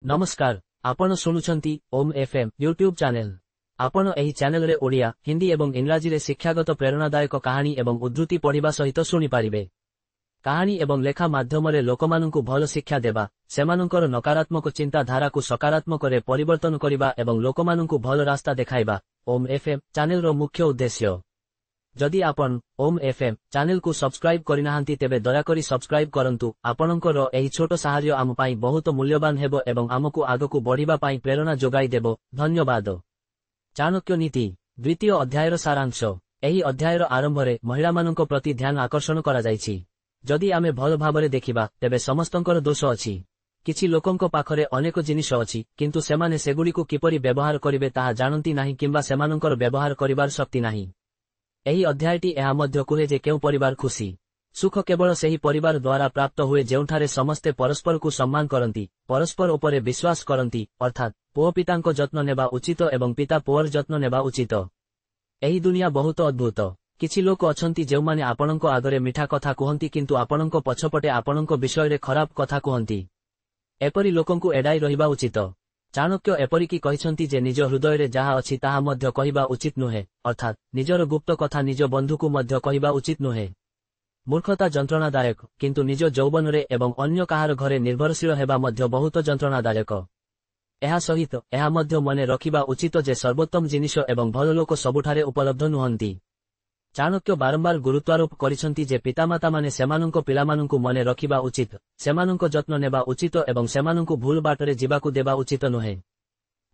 नमस्कार आपण शुणुछंती ओम FM YouTube channel. आपण एही चैनल रे ओडिया हिंदी एवं इंग्राजी रे शिक्षागत प्रेरणादायक कहानी एवं उद्धृति पढ़िबा सहित शुणी पारिबे। कहानी एवं लेखा माध्यम रे लोकमानंकु भल शिक्षा देबा, सेमानंकर नकारात्मक चिंता धारा को सकारात्मक रे परिवर्तन करिबा एवं लोकमानंकु भल रास्ता देखाइबा ओम एफएम चैनल रो मुख्य उद्देश्य। जदि आपण ओम एफएम चैनल को सब्सक्राइब करिनाहांती तेबे दयाकरी सब्सक्राइब करंतु। आपणकर एही छोट सहाय्य आम पाई बहुत मूल्यवान हेबो एवं आमकु आगकु बढ़िबा पाई प्रेरणा जोगाई देबो। धन्यवाद। चाणक्य नीति द्वितीय अध्यायर सारांश। एही अध्यायर आरंभ रे महिलामानंक प्रति ध्यान आकर्षण करा जायछि। जदि आमे भल भाबरे देखिबा तेबे समस्तंकर दोष अछि। किछि लोकंक पाखरे अनेक जिनिष अछि किंतु सेमाने सेगुडीकु किपरि व्यवहार करिवे ताहा जानंती नाही किंबा सेमानंकर व्यवहार करिबार शक्ति नाही। एही अध्यायटी एहा मध्य कुहे जे केउ परिवार खुशी सुख केवल सेही परिवार द्वारा प्राप्त हुए जेउठारे समस्ते परस्पर को सम्मान करंती, परस्पर उपरे विश्वास करंती, अर्थात पुओ पितांको जत्न नेबा उचित एवं पिता पुओर जत्न नेबा उचित। एही दुनिया बहुत अद्भुत। किछि लोक अछंती जेउमाने आपणंको आगरे मिठा कथा कुहंती किंतु आपणंको पछपटे आपणंको विषयरे खराब कथा कुहंती। एपरि लोकंकु एडाई रहिबा उचित। चाणक्य एपरिकी कहिसंती जे निज हृदय जहा अछि ताहा मध्य कहिबा उचित नुहे, अर्थात निजर गुप्त कथा निज बंधुकु मध्य कहिबा उचित नुहे। मूर्खता जंत्रणादायक किंतु निज जौबनरे एवं अन्य काहार घरे निर्भरशील हेबा मध्य बहुत जंत्रणादायक। एहा सहित एहा मध्य मने रखिबा उचित जे सर्वोत्तम जिनिष एवं भल लोक सबुठारे उपलब्ध नुहंती। चाणक्य बारंबार गुरुत्वारोप करिसंती जे पितामाता माने सेमानंको पिलामानंकु मने रखिबा उचित, सेमानंको जत्न नेबा उचित एवं सेमानंकु भूल बाटरे जिबाकु देबा उचित नुहे।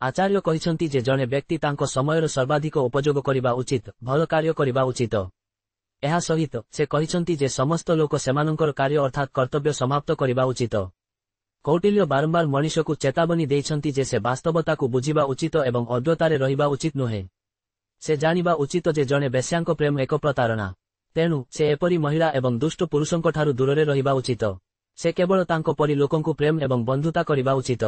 आचार्य कहिसंती जे जणे व्यक्ति तांको समयर सर्वाधिक उपयोग करिबा उचित, भल कार्य करिबा उचित। एहा सहित से कहिसंती जे समस्त लोक सेमानंकर कार्य अर्थात कर्तव्य समाप्त करिबा उचित। कौटिल्य बारंबार मनुष्यकु चेतावनी देइछंती जे से वास्तवताकु बुझिबा उचित एवं अद्वैतारे रहिबा उचित नुहे। से जानिबा उचित जे जणे बेश्यांक प्रेम एक प्रतारणा, तेणु से एपरी महिला एवं दुष्ट पुरुषंक ठारु दूररे रहिबा उचित। से केवल तांको परि लोकंकु प्रेम एवं बंधुता करिबा उचित।